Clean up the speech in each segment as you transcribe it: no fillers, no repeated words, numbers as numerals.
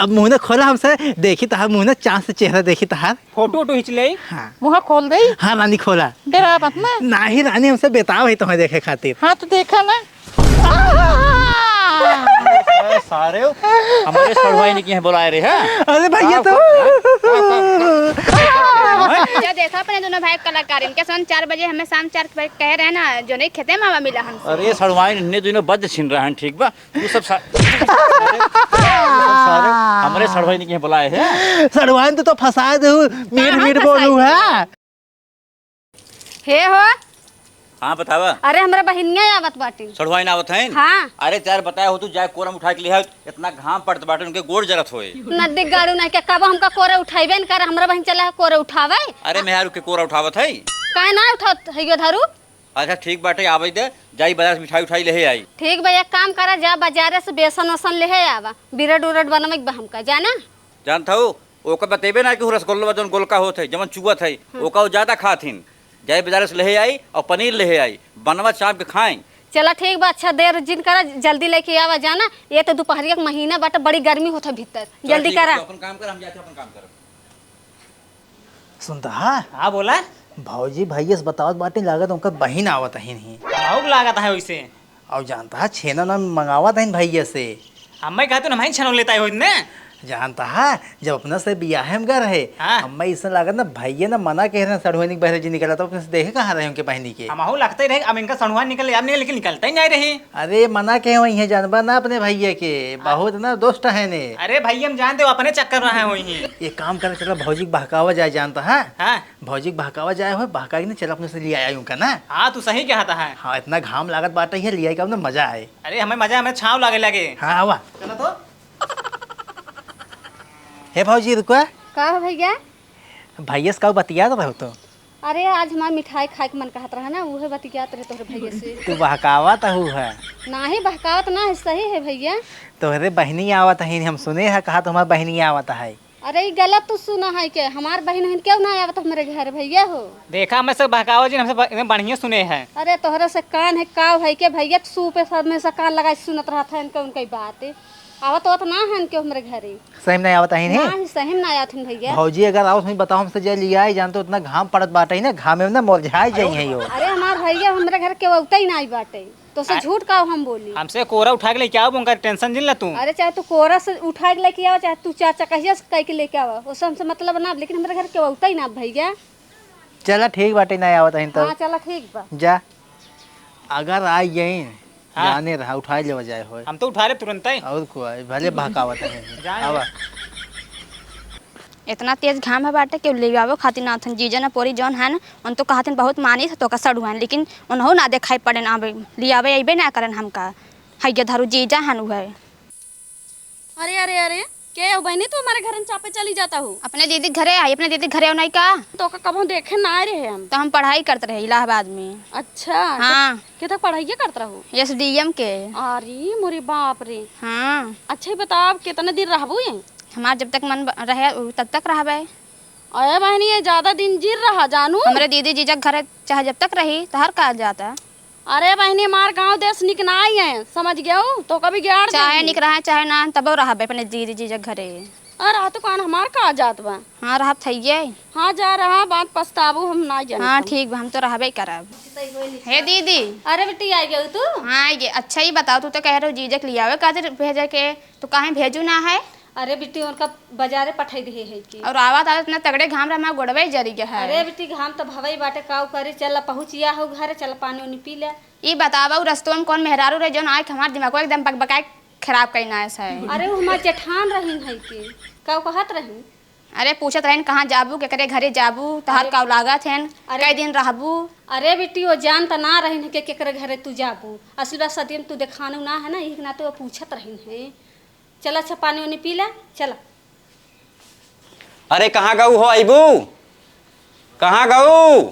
अब मुँह ने खोला हमसे, देखी तहार मुँह ने चांद से चेहरा देखी तहार। फोटो वोटो खींच ले। हाँ मुँह खोल दे। हाँ रानी खोला। डरा मत ना। नाही रानी हमसे बेताब है तुम्हें देखे खातिर। हाँ तो देखा ना। सारे हमारे सड़वाई ने किया बुलाए रे हैं। अरे भैया तो क्या देखा अपने दोनों भाई कलाकार, इनके सन 4 बजे हमें शाम 4 बजे कह रहे हैं ना जो नहीं खेते मावा मिला हमसे। अरे सड़वाई ने दोनों बद छिन रहा है। ठीक बा तू सब सारे हमारे सड़वाई ने किया बुलाए हैं। सड़वान तो फंसा दे, मीठ मीठ बोलू है। हे हो हाँ बतावा। अरे हमारा बहिनिया आवत बाटी। सड़वाई ना आवत है। हाँ अरे यार बताया हो तू जाए कोरम उठा के लिया, इतना घाम पड़त बाटे उनके गोड़ जरत होए। नदी गाड़ू नहीं के कब हमका कोरे उठाइबे न कर, हमरा बहन चला है कोरे उठावे। अरे मेहर के कोरा उठावत है। काहे ना उठात है धरू। अच्छा ठीक बाटे आवे दे, जाई बाजार से मिठाई उठाई ले आई। ठीक भैया काम करा, जा बाजारे से बेसन वसन ले आवा, बिरड उरड बनवे के हमका जाना। जानता हो ओका बतेबे ना कि रसगुल्ला जौन गोलका होत है जमन चुवत है ओका ज्यादा खाथिन। जाई बाजार से ले आई और पनीर ले आई, बनवा चाप के खाएं। चला ठीक बा, अच्छा देर जिन करा, जल्दी लेके आवा जाना। ये तो दोपहरिया का महीना बाटे, बड़ी गर्मी होता भीतर, जल्दी करा। अपन काम कर, हम जाते अपन काम कर। सुनता हाँ बोला। भौजी भैया से बतावत बाटे, लागत उनका बहिन आवत है नहीं। बहुत लागत है वैसे। और जानता है छेना ना मंगावत है भैया से। हमें कहते ना, मैं छनौ लेता है ने। जानता है जब अपना से बियाह में रहे हाँ। हमें इससे लागत ना भैया ना मना कह रहे सड़ोनी बहरे जी निकला तो अपने से देखे कहाँ रहे उनके बहनी के। हम लगता ही रहे अब इनका सणुआ निकल यार नहीं, लेकिन निकलता ही नहीं रहे। अरे मना कहे वही है जानबा ना अपने भैया के बहुत ना दोस्त है ने। अरे भाई हम जानते हो अपने चक्कर में है वही। ये काम करे चलो भौजी बहकावा जाए, जानता है हाँ भौजी बहकावा जाए हो, बहका के ना चलो अपने से ले आया उनका ना। हाँ तू सही कहता है। हाँ इतना घाम लागत बाटे है, लिया का मजा आए। अरे हमें मजा, हमें छाव लागे लगे। हाँ आवा चलो तो। हे भौजी रुको, का हो भैया? भैया से का बतिया रहो तो। अरे आज हमारा मिठाई खाए के मन कहत रहा ना, उहे बतियात रहे तोहरे भैया से। तू बहकावत हूँ है ना ही बहकावत ना है, सही है भैया। तोहरे बहनी आवत है, हम सुने है कहा तुम्हारा बहनी आवत है। अरे ये गलत तो सुना है के हमार बहन है क्यों ना आवत हमारे घर भैया हो। देखा मैं सब बहकावा जी हमसे बढ़िया सुने हैं। अरे तोहरा से कान है काव है के भैया, सू पे सब में से कान लगा सुनत रहा था इनका उनकी बात। आवत आवत ना है इनके हमारे घरे। सही नहीं आवत है ना ही सही ना आया थी भैया। भौजी अगर आओ तुम्हें बताओ हमसे जे लिया है, जानते उतना घाम पड़त बाटे ना, घाम में ना मुरझाए जाई है यो। अरे हमार भैया हमारे घर के उगता ही ना आई बाटे, तो से झूठ का हम बोली। हमसे कोरा उठा के लेके आओ, उनका टेंशन जिन ला तू। अरे चाहे तू कोरा से उठा के लेके आवा, चाहे तू 4 चकहिया से कह के लेके आवा, उससे हमसे मतलब ना, लेकिन हमारे घर के उगता ही ना भैया। चला ठीक बाटे ना आवत है तो। हाँ चला ठीक बा। जा अगर आई जाए हाँ। जाने रहा उठाए ले जाए हो। हम तो उठा ले तुरंत ही। और कोई भले बहकावत है। आवा इतना तेज घाम है बाटे कि ले आवो खातिर ना थन जीजा ना पोरी जौन है ना उन तो कहथिन बहुत मानी तो का सड़ुआन, लेकिन उन्हों ना देखाई पड़े ना लियावे अबे ना करन हमका हैया धरू जीजा हनु है। अरे अरे अरे के हो बहनी, तू हमारे घर चापे चली जाता हूँ। अपने दीदी घरे आई, अपने दीदी घरे नहीं का तो कब हम देखे ना आए रहे हम। तो हम पढ़ाई करते रहे इलाहाबाद में। अच्छा हाँ के तक पढ़ाई करता रहूँ। SDM के। अरे मोरे बाप रे। हाँ अच्छा ही बता आप कितने दिन रहबू ये। हमार जब तक मन रहे तब तक रहबे। अरे बहनी ये ज्यादा दिन जीर रहा जानू। हमारे दीदी जीजा घरे चाहे जब तक रही तो हर कहा जाता। अरे बहनी मार गांव देश निक ना आई है, समझ गया हूँ तो कभी गया चाहे निक रहा चाहे ना तब रहबे अपने दीदी जीजा घरे। अरे तो कौन हमार कहा जात बा। हाँ रहा थैये। हाँ जा रहा बात पछताबू हम ना जाने। हाँ ठीक बा, हम तो रहबे करब। हे दीदी। अरे बेटी आई गई तू। हाँ ये अच्छा ही बताओ, तू तो कह रहे हो जीजा के लियावे काजर भेजे के, तो काहे भेजू ना है। अरे बेटी उनका बाजारे पठाई दिए है की। और आवाज आवाज इतना तगड़े घाम रहा मैं गोड़वे जरी गया है। अरे बेटी घाम तो भवई बाटे काऊ करे, चल पहुँचिया हो घरे, चल पानी उनी पी ले। ये बतावा रस्तों में कौन मेहरारू रहे जो आए हमारे दिमाग को एकदम बकबकाए खराब करना है। अरे वो हमार जेठान रही है की काऊ कहत रही। अरे पूछत रहन कहाँ जाबू केकरे घरे जाबू तहार का लागत है कई दिन रहबू। अरे बेटी वो जान तो ना रही है केकरे घरे तू जाबू, असली बात सदियम तू देखानू ना है ना, एक ना तो पूछत रही है। चल अच्छा पानी उनी पी ले चला। अरे कहाँ गऊ हो आईबू, कहाँ गऊ।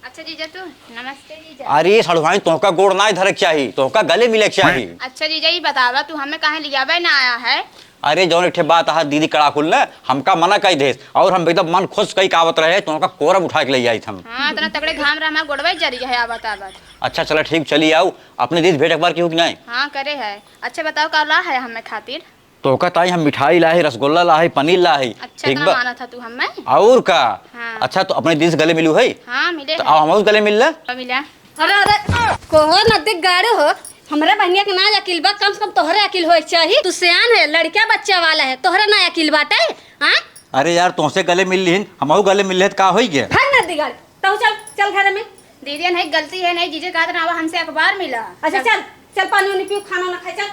अच्छा जीजा तू नमस्ते जीजा। अरे सड़ुआई तोहका गोड़ ना इधर चाहिए, तोहका गले मिले चाहिए। अच्छा जीजा ये बतावा तू हमें कहाँ लियावे ना आया है। अरे जौन एक बात है दीदी कड़ा खुल ने हमका मना कही दे, और हम एकदम मन खुश कई कावत रहे तो उनका कोरम उठा के ले आई हम। हाँ इतना तगड़े घाम रहा मैं गोड़वे जरी है आवत आवत। अच्छा चलो ठीक चली आओ, अपने दीदी भेंट एक बार क्यों कि नहीं। हाँ करे है। अच्छा बताओ का ला है हमें खातिर। तो का ताई हम मिठाई लाए, रसगुल्ला लाए, पनीर लाए। अच्छा ठीक तो बा माना था तू हमें। और का? हाँ। अच्छा तो अपने दिल से गले मिलू है? हाँ मिले तो आओ हम गले मिल ला। तो मिला। अरे अरे कोहो नजदीक गाड़े हो, हमरा बहनिया के ना अकिल बा, कम से कम तोहरे अकिल होए चाहिए। तू सियान है, लड़का बच्चा वाला है, तोहरे ना अकिल बाटे। हाँ अरे यार तुमसे गले मिल ली, हम गले मिल का हो गया? भाग नजदीक गाड़ी, तो चल चल घर में। दीदी नहीं गलती है, नहीं जीजे कहा था हमसे अखबार मिला। अच्छा चल चल, पानी उनी पियो, खाना ना खाए, चल।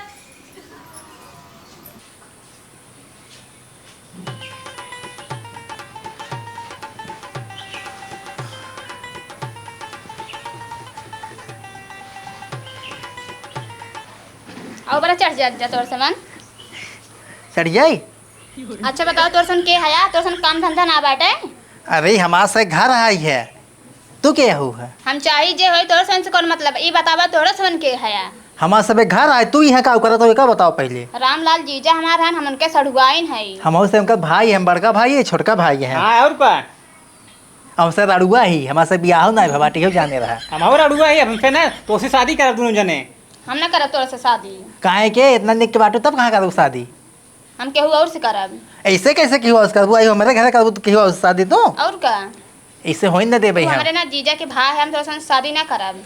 और बड़ा चढ़ जा तोर सामान। चढ़ जाई। अच्छा बताओ तोर सन के हया, तोर सन काम धंधा ना बाटे। अरे हमारे से घर आई है, तू क्या हो है? हम चाही जे होई तोर सन से कौन मतलब, ई बतावा तोर सन के हया। हमारे सब घर आए, तू यहाँ का करा तो का बताओ पहले। रामलाल जीजा हमार हन, हम उनके सड़ुआइन है। हमारे से उनका भाई है, बड़का भाई है, छोटका भाई है। हाँ और का? हमसे रड़ुआ ही, हमारे से बियाह ना भबाटी हो जाने रहा। हम और अड़ुआ है हमसे ना, तो से शादी करब दोनों जने। हम ना करब तोर से शादी, काहे के इतना निक के बाटो तब कहाँ करूँ शादी? हम केहू और से करब। ऐसे कैसे क्यों करबू? आई मेरे घर करबू तो क्यों शादी? तो और का? ऐसे हो न दे भाई। तू हम हमरे ना जीजा के भाई है, हम तोर सन शादी ना करब।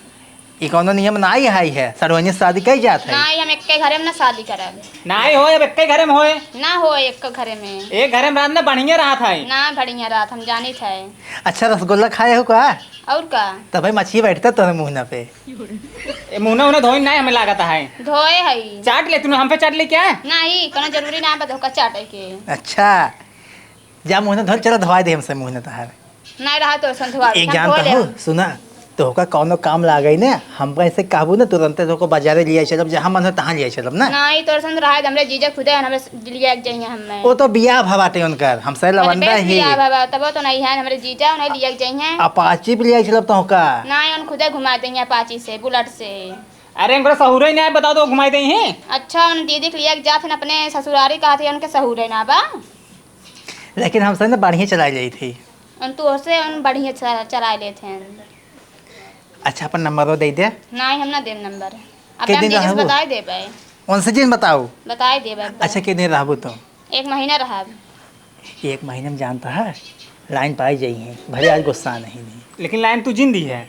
ये कौन नियम ना ही है, है सरवनी शादी कही जात है। ना हम एक के घरे में ना शादी करब। ना ही हो अब एक घरे में होए, ना हो एक के घरे में। एक घरे में रात ना बढ़िया रहा था। ना बढ़िया रात हम जानी थे। अच्छा रसगुल्ला खाए हो का? और का? तब भाई मछली बैठता तो मुँह पे। मुँह उन्हें धोई ना हमें लागत है। धोए है चाट ले तूने, हम पे चाट ले क्या? नहीं, कोनो जरूरी ना बता का चाटे के। अच्छा जा मुँह धो, चलो धोवा दे हमसे मुँह तहार। नहीं रहा तो संधवा एक जानता हो, सुना तो का कौनो काम ला गई ना, हम ऐसे कहबू ना तुरंत तो बाजारे लिया चलब, जहाँ मन हो तहाँ लिया चलब ना। नहीं तोर संग रहा हमरे जीजा खुदे हमरे लिया के जाइए हमें। वो तो बियाह भवाटे उनकर, हमसे लवंडा ही बाबा तब तो नहीं है हमरे जीजा, उन्हें लिया के जाइए। अपाची पे लिया चलब तो का? नहीं उन खुदे घुमा देंगे पाची से, बुलेट से। अरे इनको सहूर ही नहीं है, बताओ तो घुमाई दे हैं। अच्छा उन दीदी के लिया के जाते अपने ससुरारी कहा थे, उनके सहूरे ना बा। लेकिन हमसे ना बढ़िया चलाई गई थी। उन तो से उन बढ़िया चला लेते हैं। अच्छा अपन नंबर दे दे। नहीं हम ना देब नंबर, अब के हम दिन दीदी से रहबो? बताए देबे। उनसे चीज बताओ। बताए देबे। अच्छा के दिन रहबू तो? 1 महीना रहा। 1 महीने में जानता है लाइन पाई जाई है, भले आज गुस्सा नहीं। लेकिन लाइन तू जिंदी है।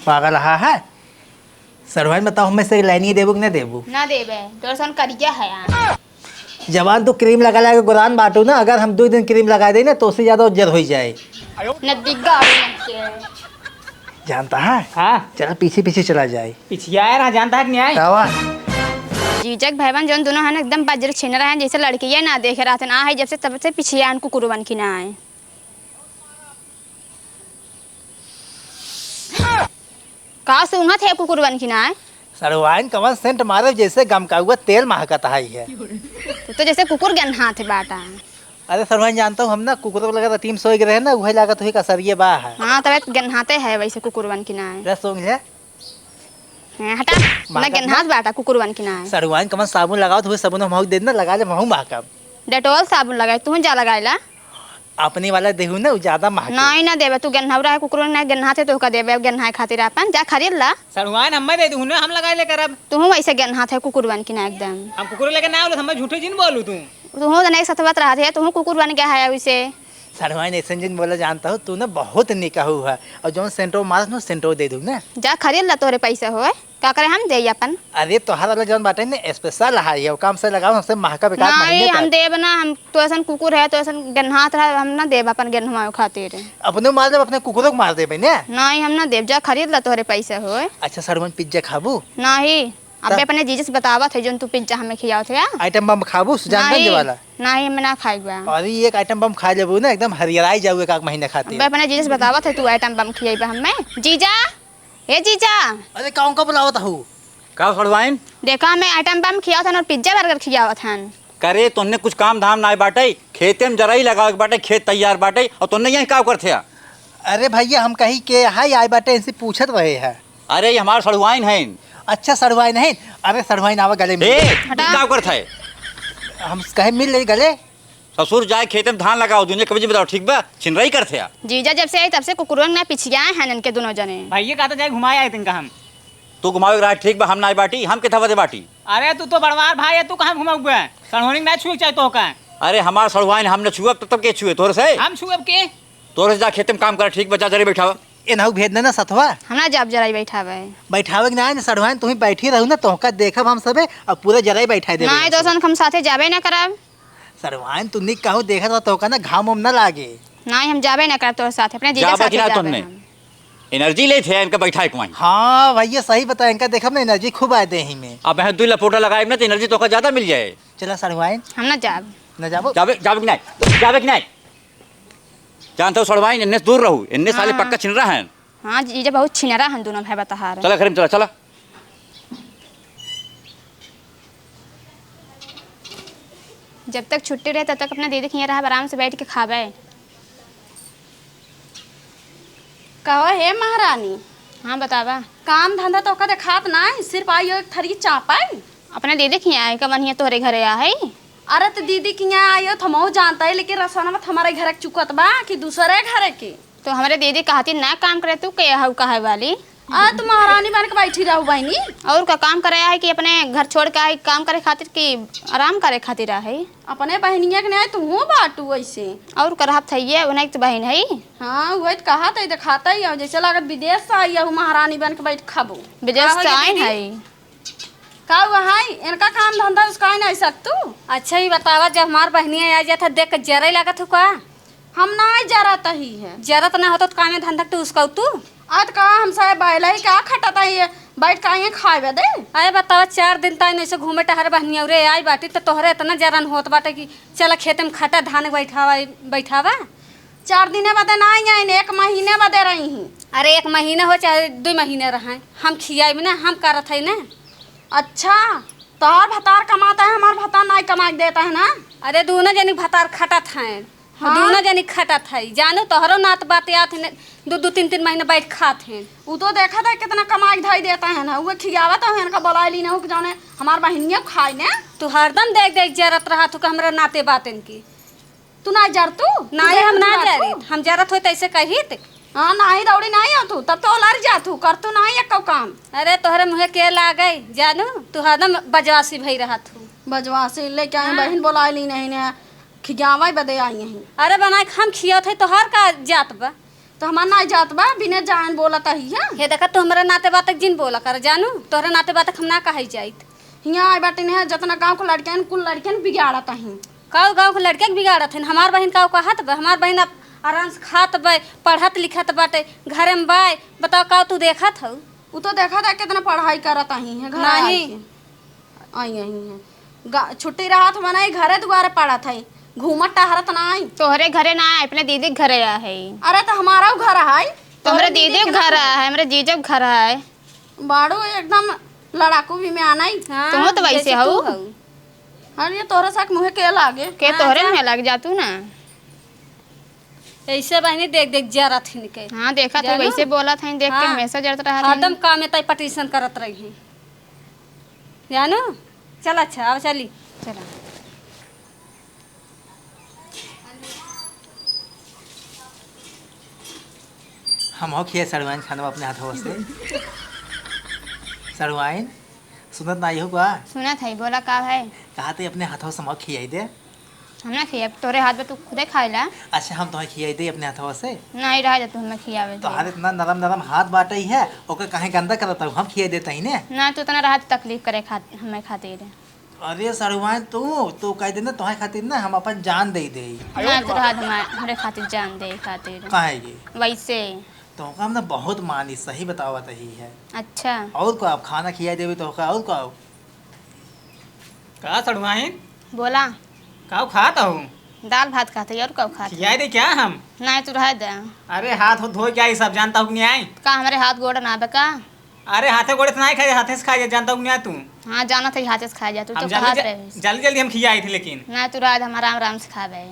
पागल रहा है सरवाइन, बताओ हमें से लाइन ही देबू कि नहीं देबू? ना देबे तोर सन करिया है। जवान तो क्रीम लगा लगा गुरान बांटू ना, अगर हम 2 दिन क्रीम लगा दे ना तो उससे ज्यादा उज्जर हो जाए। नदी गाड़ी जानता है? हाँ चला पीछे पीछे चला जाए। पिछिया रहा, जानता है कि नहीं आए? तावा जीजक भाईबन जोन दोनों है ना एकदम बजर छीन रहे हैं, जैसे लड़कियां ना देखे रहा थे ना है, जब से तब से पीछे उनको कुर्बान की ना आए। कहा सूंघा थे कुकुरवन की ना आए? सरवाइन कवन सेंट मारे जैसे गमका हुआ तेल महकता है। तो जैसे कुकुर गन हाथ बाटा। अरे सरवाइन जानता हूँ हम ना कुकुर को लगा 300 रहे ना, वही लागत हुई का सर ये बा है। हाँ तब गन हाथे है वैसे कुकुरवन की ना आए। रस सोंग है हटा ना गन हाथ बाटा कुकुरवन की ना आए। सरवाइन कवन साबुन लगाओ तो हुए साबुन महक दे ना, लगा ले महू महकब। डेटोल साबुन लगाए तू जा लगाएला? अपने वाला देहू ना ज्यादा महक। नहीं ना देबे, तू गन्हावरा है कुकुर ना गन्हाते तो का देबे, गन्हाए खातिर अपन जा खरीद ला। सड़ुआन हमें दे दूँ ना, हम लगाए ले करब। तू वैसे गन्हात है कुकुरवन की ना एकदम। हम कुकुर लेके ना बोलो, हमें झूठे जिन बोलू तू। तू नहीं सतवत रहा थे, तू कुकुरवन क्या है वैसे? सरवाइन ऐसे जिन बोला जानता हूँ तू ना बहुत निकाहू है, और जो सेंटो मारस ना सेंटो दे दूँ ना। जा खरीद ला, तोरे पैसे होए का करे हम दे अपन। अरे तोहार वाला जौन बाटे ना स्पेशल है, वो काम से लगाओ हमसे महका बेकार नहीं हम महीने देब ना, हम तो ऐसा कुकुर है तो ऐसा गन्हात रहा, हम ना देब अपन गन्हवाए खातिर। अपने मार दे, अपने कुकुरों को मार दे ना। नहीं हम ना देब, जा खरीद ला, तोरे पैसे होए। अच्छा सरवाइन पिज्जा खाबू? नहीं अब अपने जीजे से बतावा थे जो तू पिज्जा हमें खियाओ थे। आइटम बम खाबू सुजानगंज वाला? नहीं मैं ना खाएगा। और ये एक आइटम बम खा लेबू ना एकदम हरियराई जाऊ 1 महीने खातिर। अब अपने जीजे से बतावा थे तू आइटम बम खियाइबा हमें। जीजा हे जीजा, अरे कौन का बुलावत हूँ? का सड़वाइन देखा मैं आइटम बम खियाओ था और पिज्जा बर्गर खियाओ था। करे तुमने कुछ काम धाम ना बाटे, खेते में जरा ही लगाओ बाटे, खेत तैयार बाटे, और तुमने यही का करते? अरे भैया हम कहीं के हाई आए बाटे इनसे पूछत रहे हैं। अरे ये हमारे सड़वाइन है। अच्छा सरवाइन है? अरे सरवाइन आवा गले में। क्या करता है? हम कहे मिल ले गले। ससुर जाए खेते में धान लगाओ, दुनिया कभी बताओ ठीक बा, छिनराई करते हैं। जीजा जब से आई तब से कुकुरन ना पिछियाए हैं इनके दोनों जने। भाई ये कहा था जाए घुमाए आए तिनका हम। तू घुमावे रहा ठीक बा, हम ना बाटी, हम किथा बदे बाटी। अरे तू तो बड़वार भाई है, तू कहाँ घुमाऊगा? सड़होनी ना छुए चाहे तो का अरे हमार सड़वाइन हम न छुअब तो तब के छुए तोरे से? हम छुएब के? तोरे से जा खेत में काम कर, ठीक बचा जरे बैठावा। एनहु भेज देना सतवा हम ना जाब जराई बैठावे बैठावे के ना सड़वाइन तुम्हें बैठी रहू ना तोहका देखब हम सबे और पूरे जराई बैठा दे ना दोस्तन हम साथे जाबे ना करब। सड़वाइन तू निक कहूँ देखा तोहका ना घाम उम ना लागे। ना हम जाबे ना करब तोरे साथे, अपने जीजा जाबा साथे कि ना जाबे तुमने? हम। एनर्जी ले थे इनका बैठा एक वहीं। हाँ भैया सही बता, इनका देखब ना एनर्जी खूब आए दे ही में। अब मैं 2 लपोटा लगाए ना तो एनर्जी तो ज्यादा मिल जाए। चला सड़वाइन हम ना जाब। न जाबो जाबे जाबे कि नहीं? जाबे कि नहीं? जानते हो सड़वाइन, इनने से दूर रहू, इनने साले पक्का छिन रहा है। हाँ जीजा बहुत छिनरा हम दोनों भाई बता रहे। चला घर में, चला चला। जब तक छुट्टी रहे तब तक अपना दीदी के यहाँ रहा, आराम से बैठ के खावे। कहो हे महारानी, हाँ बतावा। काम धंधा तो का देखात ना है, सिर्फ आइयो एक थरी चापाई। अपने दीदी के यहाँ आए कवन हिया तोहरे घरे आ है। अरे तो दीदी के यहाँ आइयो तो हमहू जानता है, लेकिन रसोना में हमारे घर के चुकत बा कि दूसरे घर के। तो हमारे दीदी कहती ना काम करे, तू के हऊ कहे वाली। तू महारानी बन के बैठी रहू बहनी। और का काम करे है कि अपने घर छोड़ के आई काम करे खातिर कि आराम करे खातिर है? अपने बहनिया के नहीं तू बाटू ऐसे। और करहब थैये उन्हें तो बहन है। हाँ वही तो कहा था, दिखाता ही जैसे लागत विदेश से आई हूँ महारानी बन के बैठ खाबू। विदेश से आए है का वहाँ इनका काम धंधा उसका नहीं सकतू। अच्छा ही बतावा, जब हमार बहनिया आ जाता देख के जरे लागत हो का? हम ना जरत ही है। जरत ना होता तो काम में धंधा तो उसका तू। आज कहा हम सारे बैला ही क्या खटता है, बैठ का ये खाए दे। अरे बतावा 4 दिन तक ऐसे घूमे टहर बहनिया रे आई बाटी तो तोहरे इतना जरन होत बाटे कि चला खेत में खटा धान बैठावा। 4 दिन बदे ना आई, 1 महीने बदे रही ही। अरे 1 महीना हो चाहे 2 महीने रहे, हम खियाई ना, हम करत है ना। अच्छा तोहर भतार कमाता है, हमार भतार नहीं कमा के देता है ना। अरे दोनों जनी भतार खटत हैं। हाँ? दोनों जनी खटत है, जानो तोहरो नात बात आत है, 2-2 3-3 महीने बैठ खात हैं। वो तो देखा था कितना कमा के धाई देता है ना, वो खियावत है इनका बोला ली ना हो कि जाने हमार बहनिया खाए ने। तू हरदम देख देख जरत रहा तू हमरा नाते बातन की। तू ना जर तू नहीं हम ना जरी, हम जरत हो तैसे कहित। हाँ नहीं दौड़ी नहीं हो तू, तब तो लड़ जा तू, कर तू नहीं एक काम। अरे तोहरे मुँहे के लागे जानू, तू हरदम बजवासी भई रहा तू। बजवा से लेके आए बहन बोला ली नहीं ने, खियावा बदे आई यहीं। अरे बना के हम खियात है तोहर का जात बा? तो हमार ना जात बा, बिना जान बोलत ही है। हे देखा तू हमरा नाते बातक जिन बोला कर जानू, तोहरे नाते बातक हम ना कही जाइत। हियाँ आई बाटे ने जितना गाँव को लड़कियन कुल लड़कियन बिगाड़त ही। गाँव गाँव के लड़के के बिगाड़त है, हमार बहन का कहत बा? हमार बहन अब आराम से खात बा, पढ़त लिखत बाटे, घरे में बाय। बताओ का तू देखत हऊ? वो तो देखा था कितना पढ़ाई करत ही है। घर नहीं। आई यहीं है, छुट्टी रात मनाई घरे दुआरे पड़त है, घूमत टहरत नहीं। तोहरे घरे ना आए, अपने दीदी के घरे आ है। अरे तो हमारा घर है, तो हमारे दीदी के घर है, हमारे जीजा के घर है। बाड़ो एकदम लड़ाकू भी में आना ही। हाँ, तुम तो वैसे जैसे हऊ। तू हऊ। अरे तोरे साथ मुँह के लागे के तोहरे में लग जातू ना। ऐसे बहनी देख देख जरत हिन के। हाँ देखा तो जानू? वैसे बोला था, देख के हाँ। हमेशा जरत रहा था। हरदम काम में तय पटिशन करत रही जानू। चल अच्छा अब चली। चला हम हो खिया सड़वाइन खाना अपने हाथों से। सड़वाइन सुनत ना हो का सुना था, बोला का है? कहा थे अपने हाथों से हम खियाई दे। हम ना खिया, तोरे हाथ में तू खुदे खाएला। अच्छा हम तुम्हें खियाई दे अपने हाथों से। नहीं रहा तू हमें खियावे तो हाथ इतना नरम नरम हाथ बाटे ही है, ओके कहीं गंदा करता हूँ, हम खियाई देता ही ने। ना तू इतना रहा तकलीफ करे हमें खातिर। अरे सड़वाइन तू कह देना तुम्हारे खातिर ना हम अपन जान दे दे। ना तू रहा हमारे खातिर जान दे खातिर कहेगी वैसे। तो हम ना बहुत मानी, सही बतावत ही है। अच्छा और को आप खाना खिया देवे तो का और को का सड़वाइन बोला। का खाता हूँ? दाल भात खाते और कब खाते? खियाई दे क्या हम? नहीं तू रह दे। अरे हाथ धो क्या ये सब जानता हूँ नहीं आई? का हमारे हाथ गोड़ ना बेका? अरे हाथे गोड़े से नहीं खाए, हाथे से खाए जानता हूँ नहीं तू? हाँ जाना था हाथे से खा जा तू हम तो खा जल्दी रहे। जल्दी जल्दी हम खियाई थे लेकिन। ना तू रह हमारा आराम आराम से खावे।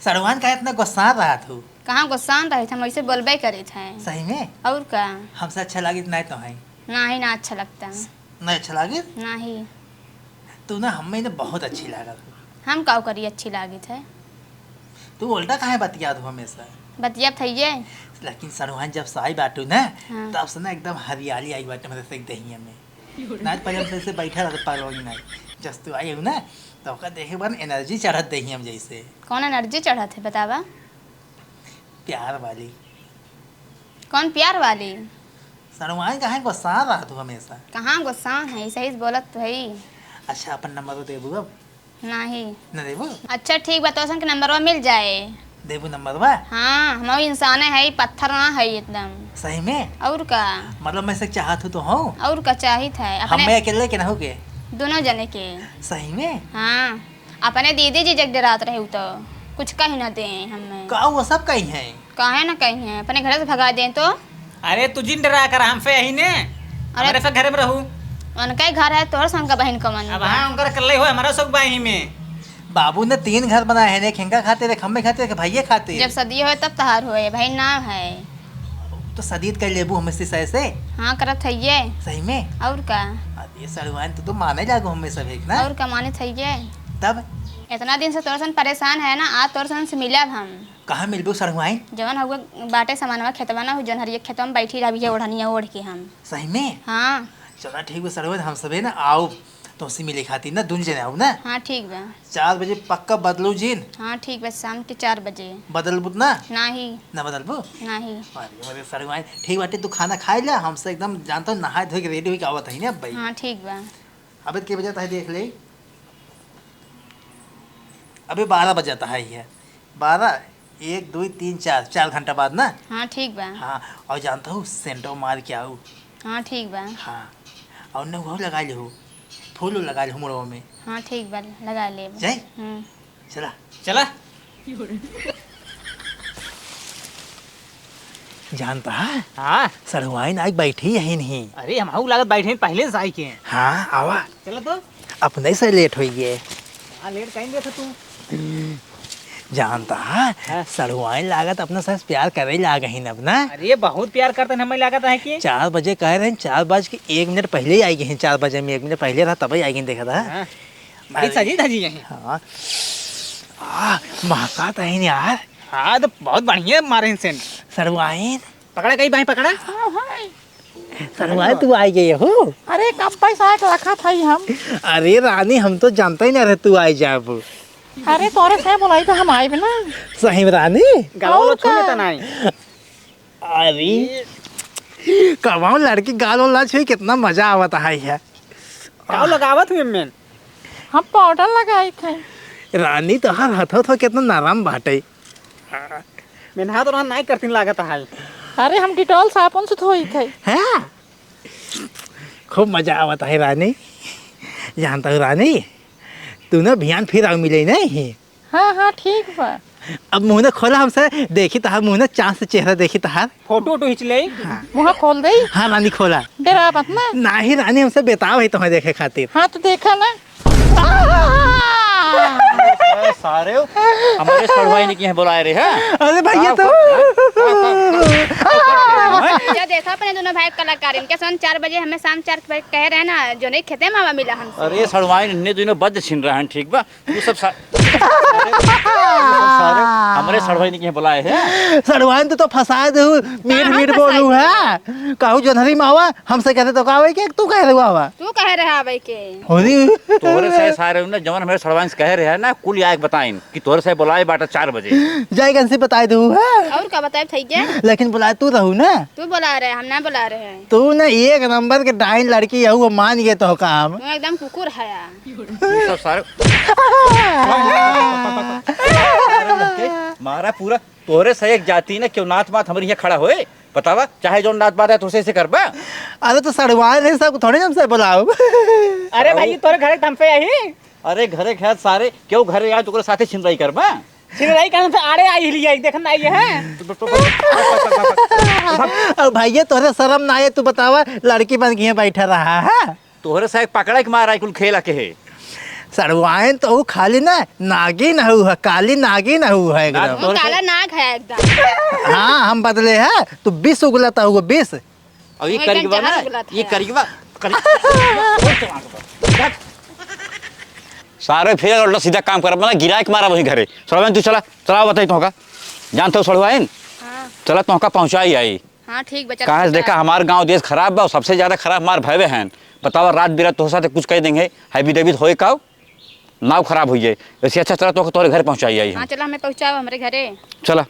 सड़वाइन का इतना गुस्सा रहा तू? कहाँ गुस्सान रहे थे, हम ऐसे बोलबे करे थे। सही में और का? हमसे अच्छा लगी नहीं तो है ना ही ना अच्छा लगता। नहीं अच्छा लगे ना ही तू ना हमें ना बहुत अच्छी लगा। हम काव करी अच्छी लागी थे। तू उल्टा काहे बतिया दो हमेशा। बतिया थइए। लेकिन सरुहान जब से आई बाटू ना हाँ। तब से ना एकदम हरियाली आई बाटे मेरे से दहिया में ना पहले से बैठा रहता पालोगी ना जब तू आई हो ना तो ओका देखे बन एनर्जी चढ़त दहिया में जैसे कौन एनर्जी चढ़ा थे बतावा। प्यार वाली। कौन प्यार वाली। सरुहान कहाँ गुस्सा रहा तू हमेशा। कहाँ गुस्सा है सही से बोलत तो है। अच्छा अपन नंबर तो देबू अब नहीं। न देबू। अच्छा ठीक बा तो के नंबरवा मिल जाए। देबू नंबर बा। हाँ हम इंसान है पत्थर ना है एकदम। सही में। और का मतलब मैं से चाहत हूँ तो हूँ। और का चाहित है हम अपने मैं अकेले के ना हो के। दोनों जने के। सही में। हाँ अपने दीदी जी जग रात रहे तो कुछ कही ना दे हमें। का वो सब कहीं है। काहे ना कही है अपने घर से भगा दें तो। अरे तू जिन डरा कर हमसे यही ने अरे फिर घर में रहू। उनका ही घर है तोहर सन का बहन का मन। अब हाँ उनकर कर ले हो हमारा सब बाही में। बाबू ने 3 घर बनाए हैं, एक हिंगा खाते थे, खम्बे खाते थे, भैया खाते। जब सदी हो तब तहार होए भाई ना है। तो सदीद कर लेबू हमें से ऐसे। हाँ करत है ये। सही में। और का। ये सरुआन तो माने जागो हमें सब एक ना। और का माने है ये। तब इतना दिन से तोर सन परेशान है ना आज तोर सन से मिलब हम। कहाँ मिलबू सरुआन। जवन हुआ बाटे सामानवा खेतवा ना हो जवन हरिया खेतवा में बैठी रही है ओढ़निया ओढ़ के हम। सही में। हाँ चला ठीक है सरुआन हम सबे ना आओ तुमसे मिले खाती ना दुन जने आओ ना। हाँ ठीक बा। 4 बजे पक्का बदलू जीन। हाँ ठीक बा शाम के 4 बजे। बदलबू ना। नहीं ना बदलबू। नहीं। अरे मेरे सरुआन ठीक बाटे तू खाना खाए ला हमसे एकदम जानता हूँ नहाए धोए के रेडी होके आवत है ना अब भाई। हाँ ठीक बा। अबे के बजे है देख ले। अबे 12 बजाता है ये 12 1 2 3 4 घंटा बाद ना। हाँ ठीक बा। हाँ और जानता हूँ सेंटो मार के आऊ। हाँ ठीक बा। हाँ और न वो लगा ले फूल लगा ले मुड़ो में। हाँ ठीक बा लगा ले। जाए चला चला जानता है हाँ। सरुआइन आज बैठी यही नहीं। अरे हम लागत बैठे हैं, पहले से आई के हैं। हाँ आवा चलो तो अपने से लेट हो गए। हाँ लेट कहीं गया था तू। जानता है सरुआइन लागत अपना साथ प्यार करे लाग ही अब ना। अरे बहुत प्यार करते हैं हमें लागत है कि 4 बजे कह रहे हैं 4:01 पहले ही आई गई। 4 बजे में 1 मिनट पहले रहा तभी आई गई देखा था। हाँ। बड़ी सजी धजी यहीं। हाँ महका तो है यार। हाँ तो बहुत बढ़िया मारे हैं सेंट। सरुआइन पकड़ा कहीं भाई पकड़ा। सरुआइन तू आई गई हो। अरे कब पैसा रखा था हम। अरे रानी हम तो जानता ही ना रहे तू आई जाब। अरे तोरे से बोलाई तो हम आए ना। सही में रानी। गाँव छू लेता नहीं। अरे कमाओ लड़की गालो ला छुई कितना मजा आवता है यार। गाँव लगावत हुए मैं। हम पाउडर लगाए थे। रानी तो हर हथो तो कितना नरम बाटे। मैंने हाथ और नहीं करती लागत है। अरे हम डिटॉल साबुन से धोई थे। हाँ खूब मजा आवता है रानी। जानता हूँ रानी तू ना भियान फिर आओ मिले नहीं। हाँ हाँ ठीक बा। अब मुँह ने खोला हमसे देखी तहार मुँह ने चाँद से चेहरा देखी तहार। फोटो वोटो खींच ले। मुँह खोल दे। हाँ रानी खोला। डरा मत ना। नहीं रानी हमसे बेताब है तुम्हें देखे खातिर। हाँ तो देखा ना। सारे हमारे सड़वाई ने बुलाए रहे हैं। अरे भैया तो जा देखा अपने दोनों भाई कलाकार इनके सन 4 बजे हमें शाम 4 बजे कह रहे हैं ना जो नहीं खेते मामा मिला हमसे। अरे सड़वाई ने दोनों बद छिन रहे हैं ठीक बा तू सब सारे हमारे सड़वाई ने बुलाए हैं। सड़वाइन तो फंसा दे मीट बोलू है कहू जनहरी मावा हमसे कहते तो का के तू कह रहा हुआ। तू कह रहा भाई के होरी तोरे से सारे ना जवन हमारे सड़वाई से कह रहे हैं ना कुल आके बताइन कि तोरे से बुलाए बाटा 4 बजे। जाए कैसे बताए दू है। और का बताए थई के लेकिन बुलाए तू रहू ना। तू बुला रहे हम ना बुला रहे हैं। तू ना 1 नंबर के डाइन लड़की है वो मान गए तो काम। तू एकदम कुकुर है सब सारे मारा पूरा तोरे से एक जाति ने क्यों नाथ मात हमारे यहाँ खड़ा होए बतावा चाहे जो नाथ बात है तो उसे करबा। अरे तो सड़वाए नहीं सब थोड़े हमसे बुलाओ। अरे भाई तोरे घर दम पे आई। अरे घरे खैर सारे क्यों घरे आए तो साथे छिनराई करबा। सिंगराई का से आड़े आई लिया देखन आई है। और भैया तोरे शर्म ना आए तू बतावा लड़की बन के बैठा रहा है। तोरे से पकड़ा के मारा कुल खेला के है। सड़वाइन तो खाली ना नागिन हु है काली नागिन हु है एकदम। वो काला नाग है एकदम। हाँ हम बदले है तू 20 उगलता हुआ 20। और ये वो करीबा एकदम ना जहर उगला था ये यार। करीबा सारे फिर उल्टा सीधा काम कर मतलब गिरा के मारा वहीं घरे सड़वा तू चला चला बताई तो का जानते हो सड़वाइन हाँ चला तो का पहुँचाई आई हाँ ठीक बच्चा कहाँ से देखा हमारे गांव देश खराब बा सबसे ज़्यादा खराब हमारे भयवे हैं बताओ रात बिरात तो साथ कुछ कह देंगे हैवी डेबिट होए का नाव खराब हुई है इससे अच्छा चला तो तोरे घर पहुँचाई आई हाँ है चला हमें पहुँचाओ हमारे घरे चला